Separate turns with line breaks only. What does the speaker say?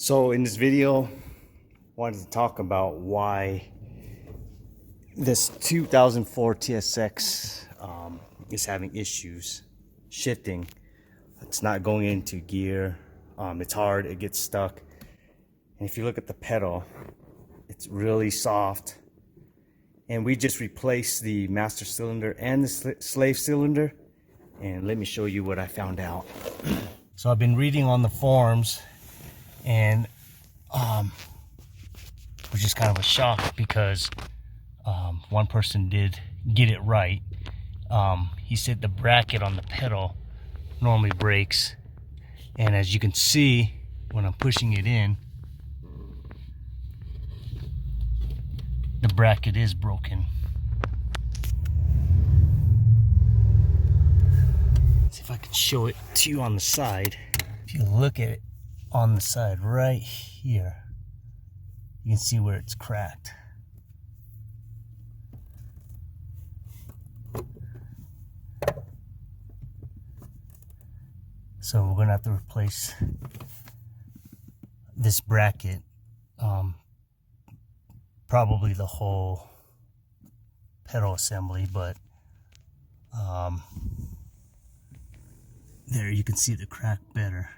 So in this video, I wanted to talk about why this 2004 TSX is having issues shifting. It's not going into gear. It's hard, it gets stuck. And if you look at the pedal, it's really soft. And we just replaced the master cylinder and the slave cylinder. And let me show you what I found out. So I've been reading on the forums, and it was just kind of a shock because one person did get it right. He said the bracket on the pedal normally breaks, and as you can see when I'm pushing it in, the bracket is broken. Let's see if I can show it to you on the side. If you look at it on the side right here, you can see where it's cracked. So we're gonna have to replace this bracket, probably the whole pedal assembly, but there you can see the crack better.